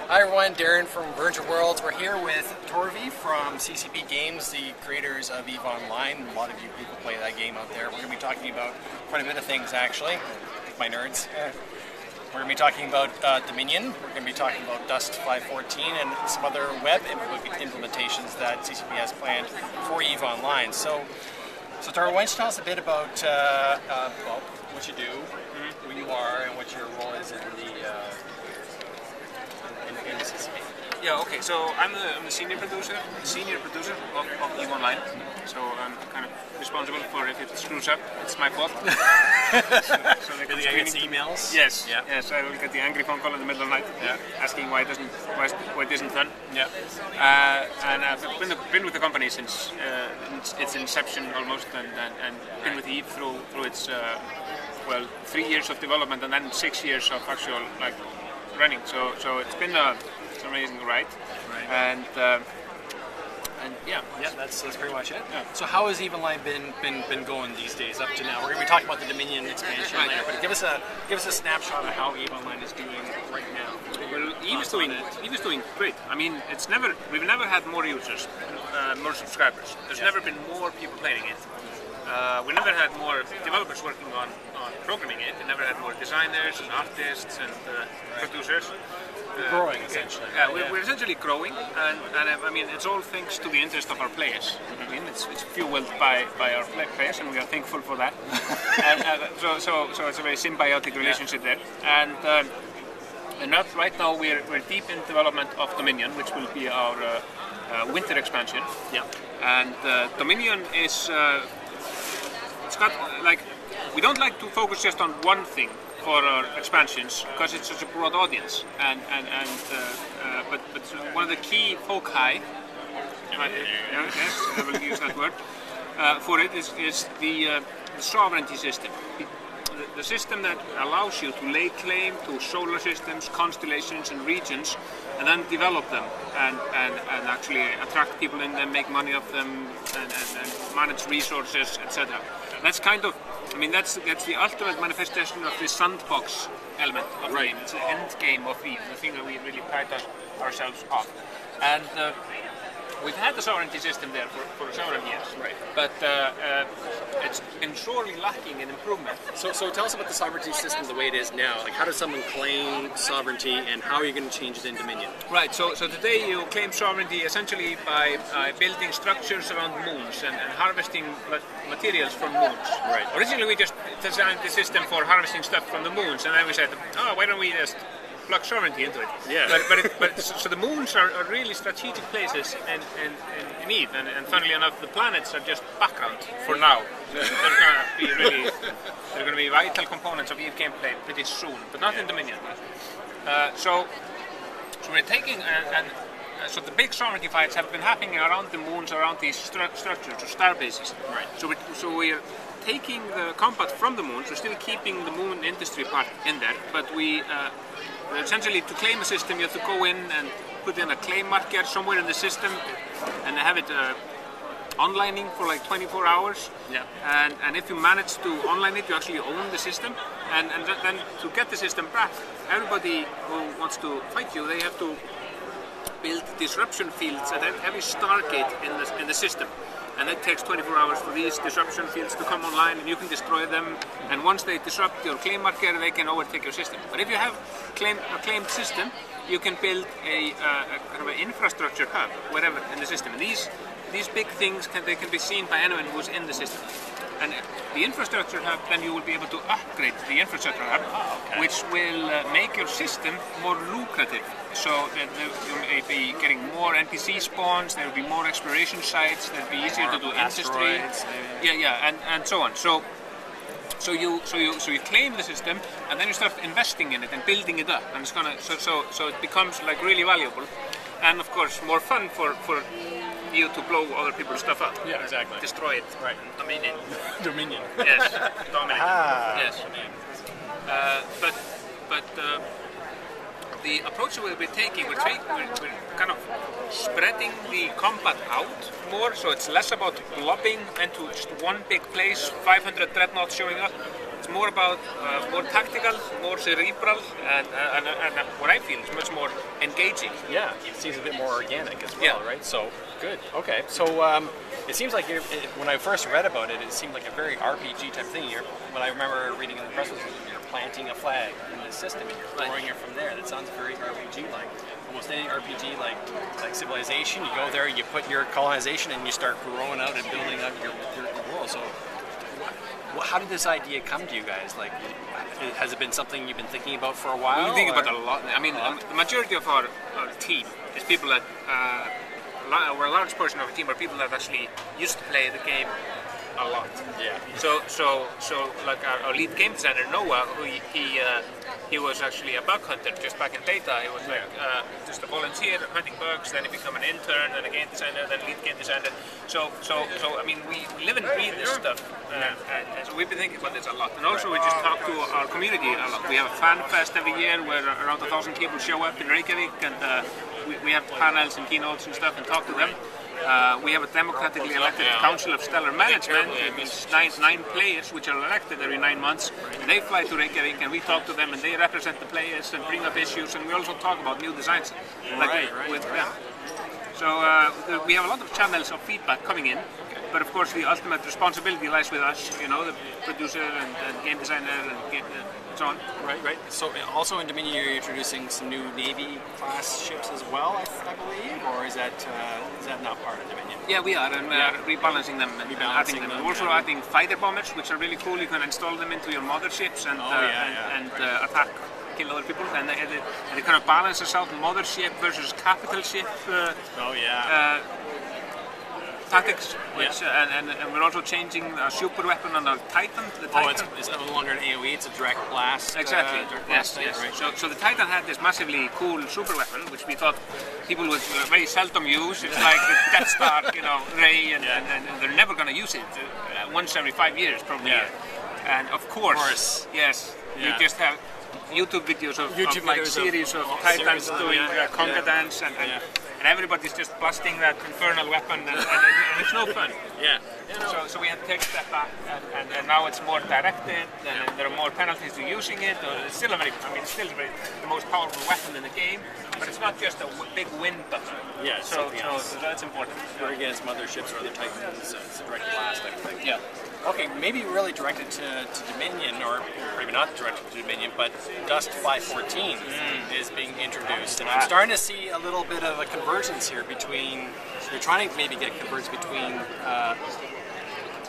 Hi everyone, Darren from Virgin Worlds. We're here with Torfi from CCP Games, the creators of EVE Online. A lot of you people play that game out there. We're going to be talking about quite a bit of things actually, my nerds. We're going to be talking about Dominion, we're going to be talking about Dust 514 and some other web implementations that CCP has planned for EVE Online. So Torfi, why don't you tell us a bit about well, what you do, who you are, and what your role is in the CCP. Yeah, okay, so I'm the senior producer of EVE Online. So I'm kind of responsible for if it screws up, it's my fault. so they I get emails? Yes, yeah. Yes, I will get the angry phone call in the middle of the night, asking why it isn't done. Yeah. And I've been with the company since its inception almost, and been with EVE through its 3 years of development and then 6 years of actual running. So it's been an amazing ride. And yeah, that's pretty much it. Yeah. So how has EVE Online been going these days up to now? We're going to be talking about the Dominion expansion later, but give us a snapshot of how EVE Online is doing right now. Well, EVE is doing great. I mean, we've never had more users, more subscribers. There's never been more people playing it. We never had more developers working on programming it. We never had more designers and artists and producers. We're growing essentially. We're essentially growing, and I mean it's all thanks to the interest of our players. I mean it's fueled by our players, and we are thankful for that. and so it's a very symbiotic relationship there. And right now we're deep in development of Dominion, which will be our winter expansion. Yeah. And Dominion is it's got we don't like to focus just on one thing for our expansions because it's such a broad audience, but one of the key foci, yes, I will use that word, for it is the sovereignty system. The system that allows you to lay claim to solar systems, constellations and regions, and then develop them and actually attract people in them, make money off them, and manage resources, etc. That's kind of, I mean, that's the ultimate manifestation of the sandbox element of the game. It's the end game of EVE, the thing that we really pride ourselves on. And we've had the sovereignty system there for several years, but it's been sorely lacking in improvement. So tell us about the sovereignty system the way it is now. Like, how does someone claim sovereignty, and how are you going to change it in Dominion? Right. So today you claim sovereignty essentially by building structures around moons and harvesting materials from moons. Right. Originally we just designed the system for harvesting stuff from the moons, and then we said, oh, why don't we just plug sovereignty into it? Yeah. So the moons are really strategic places in EVE, and funnily enough, the planets are just background for now. They're going to be vital components of EVE gameplay pretty soon, but not in Dominion. So we're taking so the big sovereignty fights have been happening around the moons, around these structures or star bases. Right. So we're taking the combat from the moons. We're still keeping the moon industry part in there, but we essentially, to claim a system, you have to go in and put in a claim marker somewhere in the system and have it onlining for 24 hours. Yeah. And if you manage to online it, you actually own the system. And then to get the system back, everybody who wants to fight you, they have to build disruption fields at every stargate in the system. And it takes 24 hours for these disruption fields to come online, and you can destroy them. And once they disrupt your claim marker, they can overtake your system. But if you have a claimed system, you can build a kind of an infrastructure hub, wherever in the system. And these big things can be seen by anyone who's in the system. And the infrastructure hub, then you will be able to upgrade the infrastructure hub, which will make your system more lucrative. So that you may be getting more NPC spawns, there will be more exploration sites, there will be easier to do industry. And so on. So you claim the system, and then you start investing in it and building it up, and it's gonna so it becomes really valuable, and of course more fun for you to blow other people's stuff up. Yeah, exactly. Destroy it. Right. Dominion. Dominion. Yes. Dominate. Yes. But the approach that we'll be taking, we're kind of spreading the combat out more, so it's less about blobbing into just one big place, 500 dreadnoughts showing up, It's more about more tactical, more cerebral, and what I feel is much more engaging. Yeah, it seems a bit more organic as well, Yeah. right? So, good. Okay, so it seems like when I first read about it, it seemed like a very RPG type thing. When I remember reading in the press release, you're planting a flag in the system and you're throwing it from there. That sounds very RPG-like. Almost any RPG like Civilization, you go there, you put your colonization, and you start growing out and building up your world. So, how did this idea come to you guys? Like, has it been something you've been thinking about for a while? We think about it a lot. I mean, the majority of our team is people that, or a large portion of our team are people that actually used to play the game a lot. Yeah. So like our lead game designer Noah, who he was actually a bug hunter just back in beta. He was like just a volunteer hunting bugs. Then he became an intern, then a game designer, then lead game designer. So I mean, we live and breathe this stuff, and so we've been thinking about this a lot. And also we just talk to our community a lot. We have a fan fest every year where around 1,000 people show up in Reykjavik, and we have panels and keynotes and stuff and talk to them. We have a democratically elected Council of Stellar Management. It means nine players which are elected every 9 months. And they fly to Reykjavik and we talk to them and they represent the players and bring up issues, and we also talk about new designs with them. So we have a lot of channels of feedback coming in, but of course the ultimate responsibility lies with us, you know, the producer and game designer and so on. Right. So also in Dominion you're introducing some new Navy class ships as well, I believe, or is that not part of Dominion? Yeah, we are, and we are rebalancing them and adding them. We're also adding fighter bombers, which are really cool. You can install them into your motherships and attack, kill other people, and it kind of balances out mothership versus capital ship. Tactics, which and we're also changing a super weapon on our Titan. The Titan. It's no longer an AOE; it's a direct blast. Exactly. Yes. Right. So the Titan had this massively cool super weapon, which we thought people would very seldom use. It's like the Death Star, you know, ray, and they're never going to use it. Once every 5 years, probably. Yeah. And of course, yes, you just have YouTube videos of like series of Titans doing conga dance and everybody's just busting that infernal weapon and it's no fun. Yeah. So we had to take a step back and now it's more directed and there are more penalties to using it. It's still the most powerful weapon in the game, but it's not just a big wind button. Yeah. So that's important. We're against motherships or other Titans. It's a direct blast type of thing. Yeah. Okay, maybe really directed to Dominion, or maybe not directed to Dominion, but Dust 514 is being introduced. And I'm starting to see a little bit of a convergence here between, you're trying to maybe get convergence between,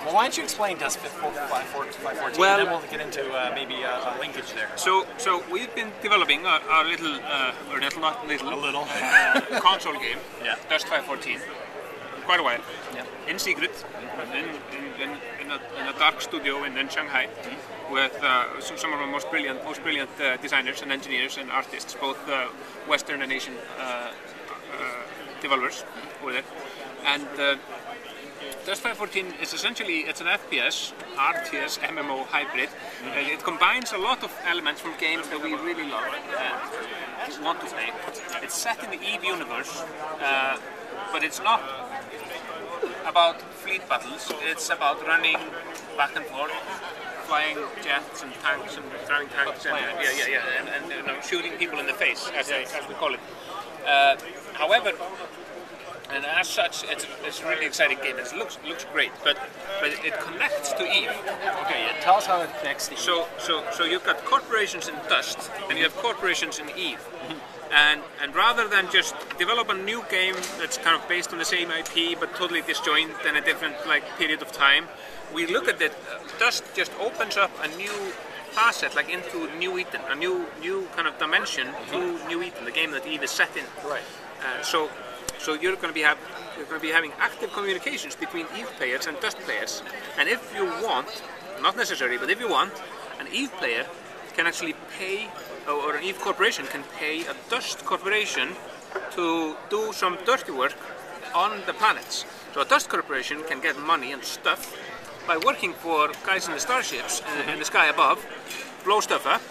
well, why don't you explain Dust 514, well, and then we'll get into maybe a linkage there. So we've been developing our little, console game, Dust 514, quite a while, in secret, in a dark studio in Shanghai, with some of our most brilliant designers and engineers and artists, both Western and Asian developers over there. And Dust 514 is essentially, it's an FPS, RTS, MMO hybrid. It combines a lot of elements from games that we really love and want to play. It's set in the EVE universe, but it's not about fleet battles. It's about running back and forth, flying jets and tanks and driving tanks and shooting people in the face, as we call it. However, and as such, it's a really exciting game. It looks great, but it connects to EVE. Okay, tell us how it connects to EVE. So you've got corporations in Dust, and you have corporations in EVE. And rather than just develop a new game that's kind of based on the same IP but totally disjoint in a different period of time, we look at it. Dust just opens up a new facet, like into New Eden, a new kind of dimension to New Eden, the game that EVE is set in. Right. So you're going to be having active communications between EVE players and Dust players. And if you want, not necessary, but if you want, an EVE player can actually pay, or an EVE corporation can pay a Dust corporation to do some dirty work on the planets. So a Dust corporation can get money and stuff by working for guys in the starships in the sky above, blow stuff up,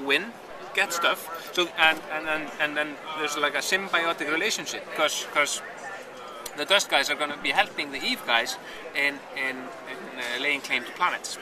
win, get stuff. So and then there's like a symbiotic relationship because the Dust guys are going to be helping the EVE guys in laying claim to planets.